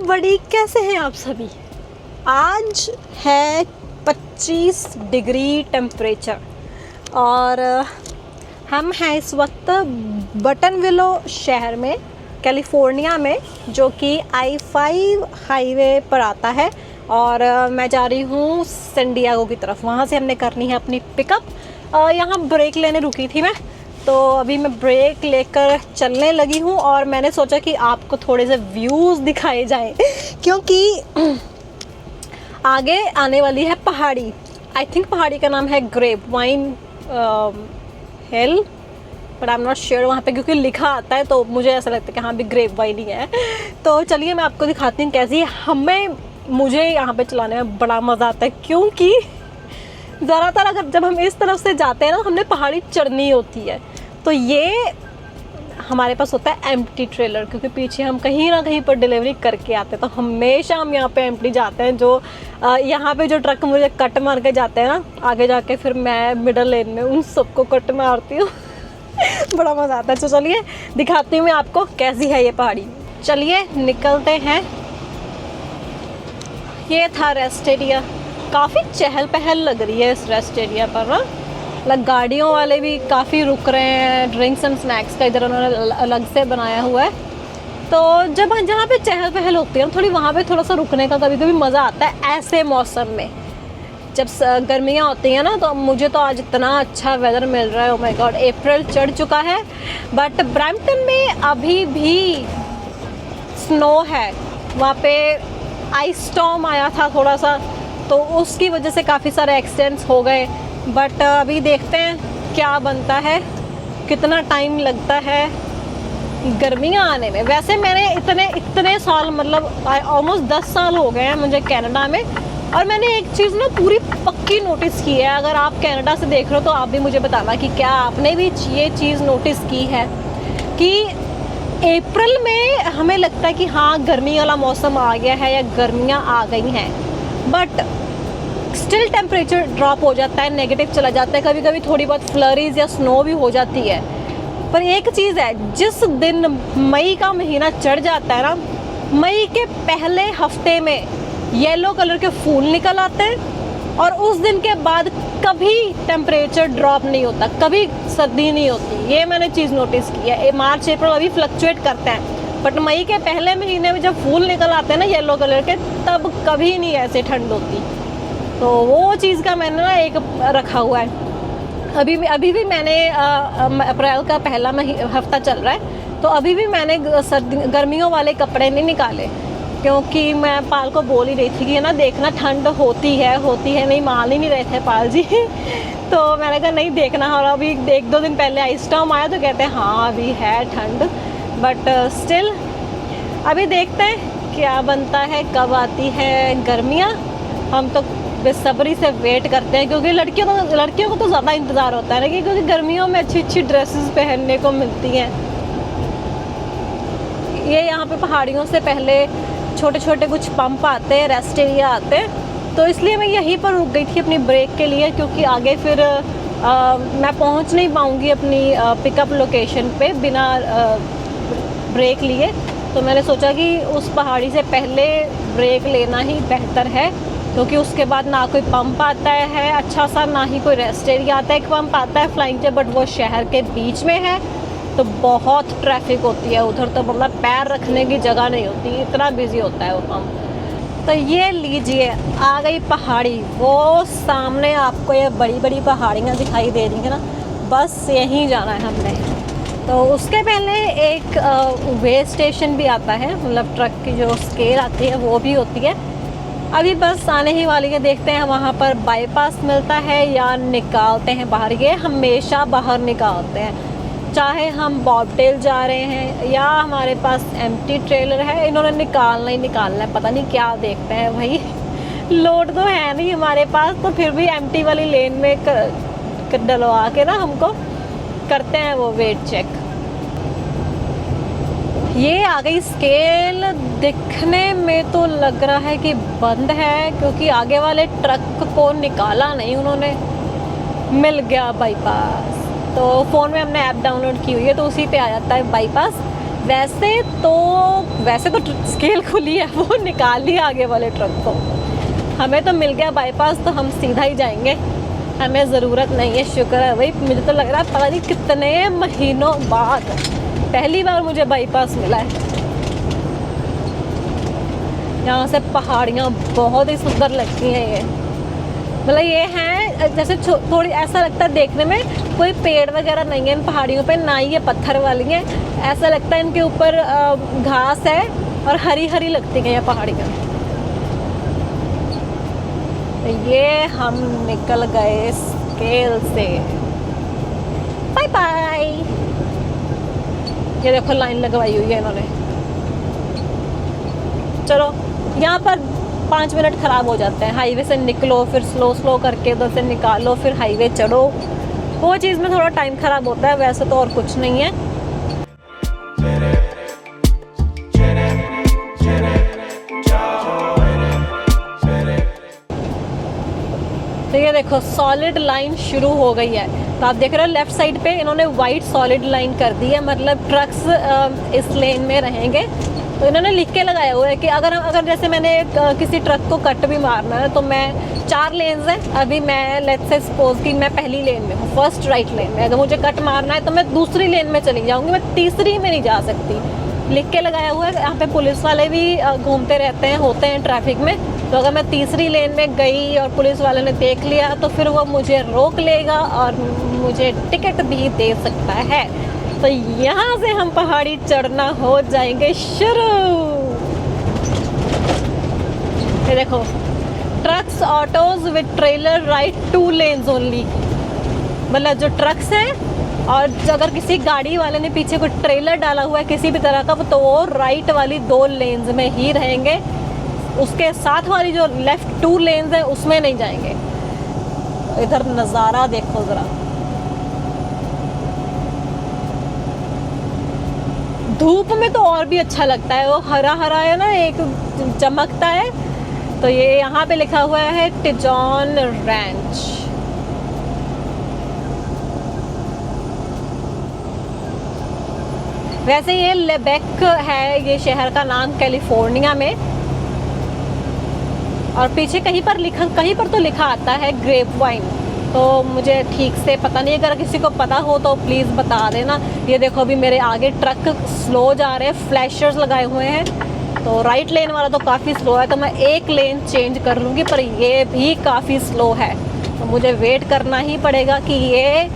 Everybody, कैसे हैं आप सभी। आज है 25 डिग्री टेम्परेचर और हम हैं इस वक्त बटनविलो शहर में, कैलिफोर्निया में, जो कि I-5 हाईवे पर आता है। और मैं जा रही हूँ सैन की तरफ। वहाँ से हमने करनी है अपनी पिकअप। यहाँ ब्रेक लेने रुकी थी मैं, तो अभी मैं ब्रेक लेकर चलने लगी हूँ। और मैंने सोचा कि आपको थोड़े से व्यूज़ दिखाए जाएं, क्योंकि आगे आने वाली है पहाड़ी। आई थिंक पहाड़ी का नाम है grape wine hill, but I am not sure वहाँ पे, क्योंकि लिखा आता है तो मुझे ऐसा लगता है कि हाँ भी ग्रेप वाइन ही है। तो चलिए मैं आपको दिखाती हूँ कैसी मुझे यहाँ पे चलाने में बड़ा मज़ा आता है, क्योंकि ज़्यादातर अगर जब हम इस तरफ से जाते हैं ना, हमने पहाड़ी चढ़नी होती है, तो ये हमारे पास होता है एम्प्टी ट्रेलर, क्योंकि पीछे हम कहीं ना कहीं पर डिलीवरी करके आते हैं। तो हमेशा हम यहाँ पे एम्प्टी जाते हैं। जो यहाँ पे जो ट्रक मुझे कट मार के जाते हैं ना, आगे जाके फिर मैं मिडल लेन में उन सबको कट मारती हूँ। बड़ा मज़ा आता है। तो चलिए दिखाती हूँ मैं आपको कैसी है ये पहाड़ी। चलिए निकलते हैं। ये था रेस्ट एरिया। काफ़ी चहल पहल लग रही है इस रेस्ट एरिया पर ना। मतलब गाड़ियों वाले भी काफ़ी रुक रहे हैं। ड्रिंक्स एंड स्नैक्स का इधर उन्होंने अलग से बनाया हुआ है। तो जब जहाँ पे चहल पहल होती है ना थोड़ी, वहाँ पे थोड़ा सा रुकने का कभी कभी मज़ा आता है ऐसे मौसम में। जब गर्मियाँ होती हैं ना, तो मुझे तो आज इतना अच्छा वेदर मिल रहा है। ओह माय गॉड, अप्रैल चढ़ चुका है, बट ब्रैम्पटन में अभी भी स्नो है। वहाँ पे आइस स्टॉर्म आया था थोड़ा सा, तो उसकी वजह से काफ़ी सारे एक्सीडेंट्स हो गए। बट अभी देखते हैं क्या बनता है, कितना टाइम लगता है गर्मियाँ आने में। वैसे मैंने इतने साल, मतलब ऑलमोस्ट 10 साल हो गए हैं मुझे कनाडा में, और मैंने एक चीज़ ना पूरी पक्की नोटिस की है। अगर आप कनाडा से देख रहे हो तो आप भी मुझे बताना कि क्या आपने भी ये चीज़ नोटिस की है कि अप्रैल में हमें लगता है कि हाँ गर्मी वाला मौसम आ गया है या गर्मियाँ आ गई हैं, बट स्टिल टेम्परेचर ड्रॉप हो जाता है, नेगेटिव चला जाता है। कभी कभी थोड़ी बहुत फ्लरीज या स्नो भी हो जाती है। पर एक चीज़ है, जिस दिन मई का महीना चढ़ जाता है ना, मई के पहले हफ्ते में येलो कलर के फूल निकल आते हैं, और उस दिन के बाद कभी टेम्परेचर ड्रॉप नहीं होता, कभी सर्दी नहीं होती। ये मैंने चीज़ नोटिस की है। मार्च अप्रैल अभी फ्लक्चुएट करते हैं, बट मई के पहले महीने में जब फूल निकल आते हैं ना येलो कलर के, तब कभी नहीं ऐसे ठंड होती। तो वो चीज़ का मैंने ना एक रखा हुआ है। अभी भी मैंने अप्रैल का पहला हफ्ता चल रहा है, तो अभी भी मैंने गर्मियों वाले कपड़े नहीं निकाले, क्योंकि मैं पाल को बोल ही रही थी कि ना देखना ठंड होती है नहीं, मान ही नहीं रहे थे पाल जी। तो मैंने कहा नहीं देखना। और अभी 1-2 दिन पहले आइस स्टॉर्म आया तो कहते हैं हाँ अभी है ठंड, बट स्टिल अभी देखते हैं क्या बनता है, कब आती है गर्मियाँ। हम तो बेसब्री से वेट करते हैं, क्योंकि लड़कियों को तो ज़्यादा इंतज़ार होता है ना, क्योंकि गर्मियों में अच्छी ड्रेसेस पहनने को मिलती हैं। ये यहाँ पे पहाड़ियों से पहले छोटे छोटे कुछ पंप आते हैं, रेस्ट एरिया आते हैं, तो इसलिए मैं यहीं पर रुक गई थी अपनी ब्रेक के लिए, क्योंकि आगे फिर मैं पहुँच नहीं पाऊँगी अपनी पिकअप लोकेशन पे बिना ब्रेक लिए। तो मैंने सोचा कि उस पहाड़ी से पहले ब्रेक लेना ही बेहतर है, क्योंकि उसके बाद ना कोई पंप आता है अच्छा सा, ना ही कोई रेस्ट एरिया आता है। एक पंप आता है फ्लाइंग से, बट वो शहर के बीच में है, तो बहुत ट्रैफिक होती है उधर। तो मतलब पैर रखने की जगह नहीं होती, इतना बिजी होता है वो पंप। तो ये लीजिए आ गई पहाड़ी। वो सामने आपको ये बड़ी बड़ी पहाड़ियाँ दिखाई दे रही है ना, बस यहीं जाना है हमने। तो उसके पहले एक वे स्टेशन भी आता है, मतलब ट्रक की जो स्केल आती है वो भी होती है। अभी बस आने ही वाली है, देखते हैं वहाँ पर बाईपास मिलता है या निकालते हैं बाहर। ये हमेशा बाहर निकालते हैं, चाहे हम बॉबटेल जा रहे हैं या हमारे पास एम्प्टी ट्रेलर है, इन्होंने निकालना ही निकालना है। पता नहीं क्या देखते हैं भाई। लोड तो है नहीं हमारे पास, तो फिर भी एम्प्टी वाली लेन में डलवा के ना हमको करते हैं वो वेट चेक। ये आ गई स्केल। दिखने में तो लग रहा है कि बंद है, क्योंकि आगे वाले ट्रक को निकाला नहीं उन्होंने। मिल गया बाईपास। तो फ़ोन में हमने ऐप डाउनलोड की हुई है, तो उसी पे आ जाता है बाईपास। वैसे तो स्केल खुली है, वो निकाल लिया आगे वाले ट्रक को। हमें तो मिल गया बाईपास, तो हम सीधा ही जाएंगे, हमें ज़रूरत नहीं है। शुक्र है भाई, मुझे तो लग रहा है पता नहीं कितने महीनों बाद पहली बार मुझे बाईपास मिला है। यहाँ से पहाड़ियाँ बहुत ही सुंदर लगती हैं। ये मतलब ये हैं जैसे थोड़ी, ऐसा लगता है देखने में कोई पेड़ वगैरह नहीं है इन पहाड़ियों पे, ना ही ये पत्थर वाली हैं। ऐसा लगता है इनके ऊपर घास है और हरी हरी लगती हैं ये पहाड़ियाँ। ये हम निकल गए स्केल से। Bye bye. ये देखो लाइन लगवाई हुई है इन्होंने। चलो, यहाँ पर 5 मिनट ख़राब हो जाते हैं। हाईवे से निकलो, फिर स्लो करके उधर से निकालो, फिर हाईवे चढ़ो, वो चीज़ में थोड़ा टाइम ख़राब होता है, वैसे तो और कुछ नहीं है। तो ये देखो सॉलिड लाइन शुरू हो गई है। तो आप देख रहे हो लेफ़्ट साइड पे इन्होंने वाइट सॉलिड लाइन कर दी है, मतलब ट्रक्स इस लेन में रहेंगे। तो इन्होंने लिख के लगाया हुआ है कि अगर जैसे मैंने किसी ट्रक को कट भी मारना है, तो मैं 4 लेन्स हैं, अभी मैं लेट्स से सपोज कि मैं पहली लेन में हूँ, फर्स्ट राइट लेन में, अगर मुझे कट मारना है तो मैं दूसरी लेन में चली जाऊँगी, मैं तीसरी में नहीं जा सकती। लिख के लगाया हुआ है। यहाँ पे पुलिस वाले भी घूमते रहते हैं, होते हैं ट्रैफिक में। तो अगर मैं तीसरी लेन में गई और पुलिस वाले ने देख लिया, तो फिर वो मुझे रोक लेगा और मुझे टिकट भी दे सकता है। तो यहाँ से हम पहाड़ी चढ़ना हो जाएंगे शुरू। ये देखो, trucks autos with trailer right 2 lens only. मतलब जो ट्रक्स हैं और अगर किसी गाड़ी वाले ने पीछे कोई ट्रेलर डाला हुआ है किसी भी तरह का, तो वो राइट वाली 2 लेन्स में ही रहेंगे। उसके साथ वाली जो लेफ्ट 2 लेन्स है उसमें नहीं जाएंगे। इधर नज़ारा देखो ज़रा, धूप में तो और भी अच्छा लगता है। वो हरा हरा है ना, एक चमकता है। तो ये यहाँ पे लिखा हुआ है टिजॉन रैंच। वैसे ये लेबेक है ये शहर का नाम, कैलिफोर्निया में। और पीछे कहीं पर तो लिखा आता है ग्रेप वाइन। तो मुझे ठीक से पता नहीं, अगर किसी को पता हो तो प्लीज़ बता देना। ये देखो अभी मेरे आगे ट्रक स्लो जा रहे हैं, फ्लैशर्स लगाए हुए हैं। तो राइट लेन वाला तो काफ़ी स्लो है, तो मैं एक लेन चेंज कर लूँगी, पर ये भी काफ़ी स्लो है। तो मुझे वेट करना ही पड़ेगा कि ये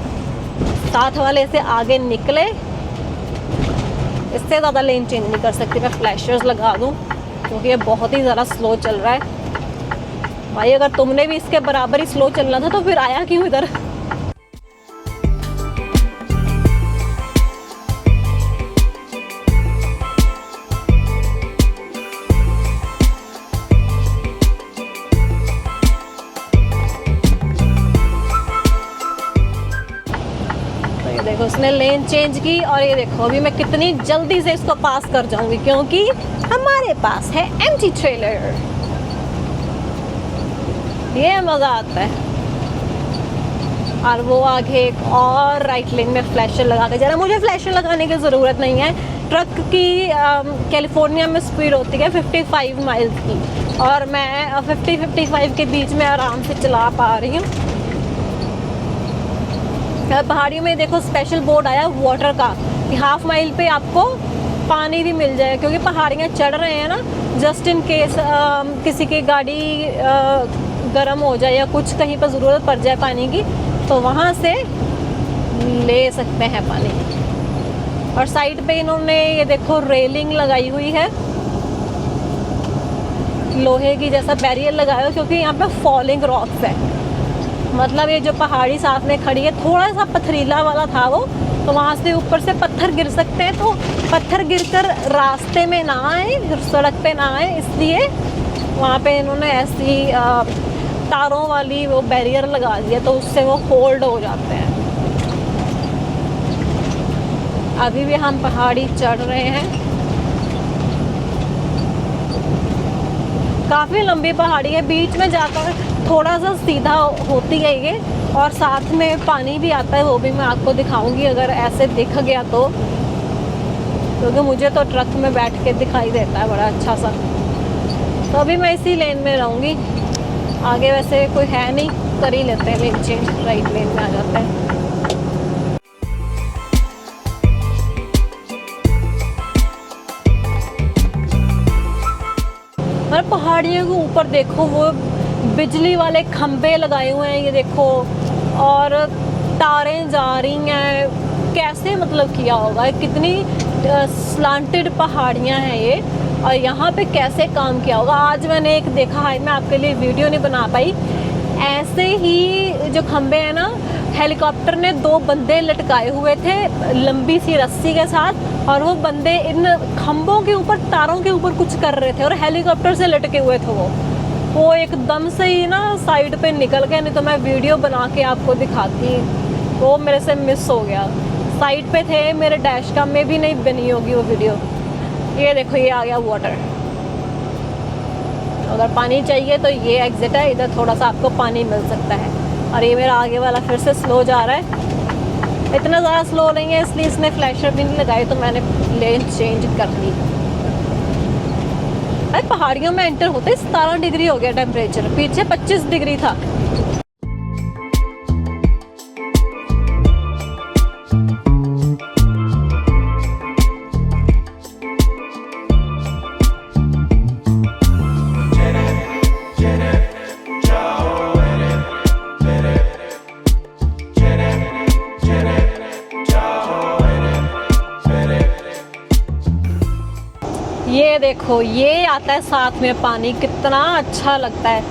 साथ वाले से आगे निकले। इससे ज़्यादा लेन चेंज नहीं कर सकती मैं, फ्लैशर्स लगा दूँ क्योंकि ये बहुत ही ज़्यादा स्लो चल रहा है। भाई अगर तुमने भी इसके बराबर ही स्लो चलना था तो फिर आया क्यों इधर। तो ये देखो उसने लेन चेंज की, और ये देखो अभी मैं कितनी जल्दी से इसको पास कर जाऊंगी क्योंकि हमारे पास है एम्प्टी ट्रेलर। ये मज़ा आता है। और वो आगे एक और राइट लेन में फ्लैशर लगा के जा रहा है। मुझे फ्लैशर लगाने की ज़रूरत नहीं है। ट्रक की कैलिफोर्निया में स्पीड होती है 55 माइल्स की, और मैं 50-55 के बीच में आराम से चला पा रही हूँ। पहाड़ियों में देखो स्पेशल बोर्ड आया वाटर का कि हाफ माइल पे आपको पानी भी मिल जाए, क्योंकि पहाड़ियाँ चढ़ रहे हैं ना, जस्ट इन केस किसी की गाड़ी गर्म हो जाए या कुछ कहीं पर ज़रूरत पड़ जाए पानी की, तो वहाँ से ले सकते हैं पानी। और साइड पे इन्होंने ये देखो रेलिंग लगाई हुई है, लोहे की जैसा बैरियर लगाया हुआ, क्योंकि यहाँ पे फॉलिंग रॉक्स है। मतलब ये जो पहाड़ी साथ में खड़ी है, थोड़ा सा पथरीला वाला था वो, तो वहाँ से ऊपर से पत्थर गिर सकते हैं। तो पत्थर गिरकर रास्ते में ना आए, सड़क पे ना आए, इसलिए वहाँ पे इन्होंने ऐसी तारों वाली वो बैरियर लगा दिया, तो उससे वो होल्ड हो जाते हैं। अभी भी हम पहाड़ी चढ़ रहे हैं। काफ़ी लंबी पहाड़ी है, बीच में जाकर थोड़ा सा सीधा होती है ये, और साथ में पानी भी आता है, वो भी मैं आपको दिखाऊंगी अगर ऐसे दिख गया तो। क्योंकि मुझे तो ट्रक में बैठ के दिखाई देता है बड़ा अच्छा सा। तो अभी मैं इसी लेन में रहूँगी, आगे वैसे कोई है नहीं, कर ही लेते हैं लेन चेंज, राइट लेन में आ जाते हैं। और पहाड़ियों के ऊपर देखो वो बिजली वाले खंबे लगाए हुए हैं, ये देखो, और तारें जा रही हैं, कैसे मतलब किया होगा, कितनी स्लांटेड पहाड़ियाँ हैं ये, और यहाँ पे कैसे काम किया होगा। आज मैंने एक देखा है, मैं आपके लिए वीडियो नहीं बना पाई, ऐसे ही जो खंबे हैं ना, हेलीकॉप्टर ने 2 बंदे लटकाए हुए थे लंबी सी रस्सी के साथ, और वो बंदे इन खंभों के ऊपर, तारों के ऊपर कुछ कर रहे थे, और हेलीकॉप्टर से लटके हुए थे वो एकदम से ही ना साइड पे निकल गए, नहीं तो मैं वीडियो बना के आपको दिखाती, वो मेरे से मिस हो गया। साइड पे थे, मेरे डैश कैम में भी नहीं बनी होगी वो वीडियो। ये देखो, ये आ गया वाटर, अगर पानी चाहिए तो ये एग्जिट है, इधर थोड़ा सा आपको पानी मिल सकता है। और ये मेरा आगे वाला फिर से स्लो जा रहा है, इतना ज़्यादा स्लो नहीं है, इसलिए इसने फ्लैशर भी नहीं लगाई, तो मैंने लेन चेंज कर ली। अरे पहाड़ियों में एंटर होते 17 डिग्री हो गया टेम्परेचर, पीछे 25 डिग्री था। ये देखो, ये आता है साथ में पानी, कितना अच्छा लगता है।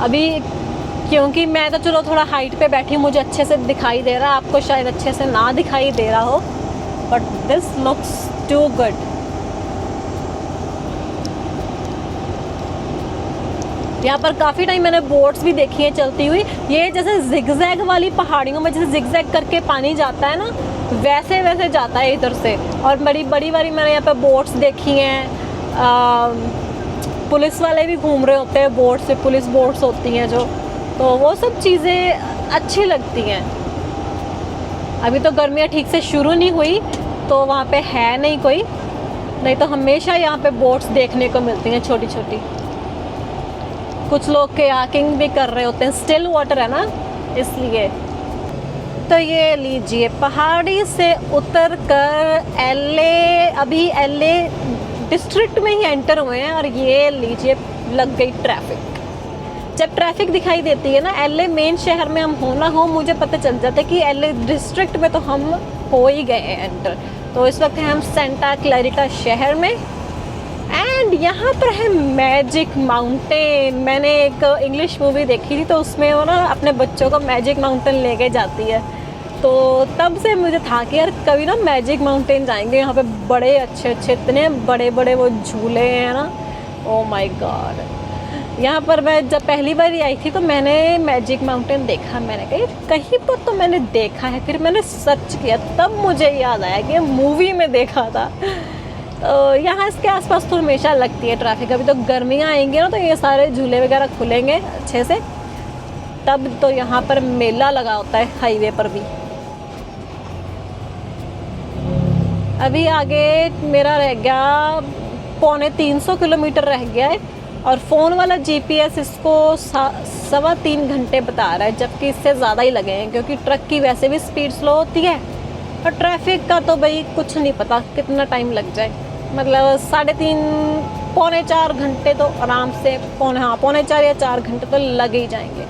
अभी क्योंकि मैं तो चलो थोड़ा हाइट पे बैठी, मुझे अच्छे से दिखाई दे रहा है, आपको शायद अच्छे से ना दिखाई दे रहा हो, but this looks too good. यहाँ पर काफ़ी टाइम मैंने बोट्स भी देखी है चलती हुई, ये जैसे जिगजैग वाली पहाड़ियों में जैसे जिगजैग करके पानी जाता है ना, वैसे वैसे जाता है इधर से। और बड़ी बड़ी मैंने यहाँ पे बोट्स देखी हैं, पुलिस वाले भी घूम रहे होते हैं बोट से, पुलिस बोट्स होती हैं जो, तो वो सब चीज़ें अच्छी लगती हैं। अभी तो गर्मियाँ ठीक से शुरू नहीं हुई, तो वहाँ पे है नहीं कोई, नहीं तो हमेशा यहाँ पे बोट्स देखने को मिलती हैं छोटी छोटी। कुछ लोग कयाकिंग भी कर रहे होते हैं, स्टिल वाटर है ना इसलिए। तो ये लीजिए, पहाड़ी से उतर कर अभी एलए डिस्ट्रिक्ट में ही एंटर हुए हैं, और ये लीजिए लग गई ट्रैफिक। जब ट्रैफिक दिखाई देती है ना, एलए मेन शहर में हम हो ना हो, मुझे पता चल जाता है कि एलए डिस्ट्रिक्ट में तो हम हो ही गए हैं एंटर। तो इस वक्त हम सेंटा क्लैरिटा शहर में, एंड यहाँ पर है मैजिक माउंटेन। मैंने एक इंग्लिश मूवी देखी थी, तो उसमें वो ना अपने बच्चों को मैजिक माउंटेन लेके जाती है, तो तब से मुझे था कि यार कभी ना मैजिक माउंटेन जाएंगे। यहाँ पे बड़े अच्छे इतने बड़े बड़े वो झूले हैं ना, ओ माय गॉड। यहाँ पर मैं जब पहली बार आई थी तो मैंने मैजिक माउंटेन देखा, मैंने कहा कहीं पर तो मैंने देखा है, फिर मैंने सर्च किया, तब मुझे याद आया कि मूवी में देखा था। तो यहाँ इसके आसपास तो हमेशा लगती है ट्रैफिक। अभी तो गर्मियाँ आएंगी ना, तो ये सारे झूले वगैरह खुलेंगे अच्छे से, तब तो यहाँ पर मेला लगा होता है हाईवे पर भी। अभी आगे मेरा रह गया 250 किलोमीटर रह गया है, और फ़ोन वाला जीपीएस इसको 3.25 घंटे बता रहा है, जबकि इससे ज़्यादा ही लगे हैं, क्योंकि ट्रक की वैसे भी स्पीड स्लो होती है, और ट्रैफिक का तो भाई कुछ नहीं पता कितना टाइम लग जाए। मतलब 3.5 पौने 4 घंटे तो आराम से, 3.25 या 4 घंटे तो लग ही जाएंगे।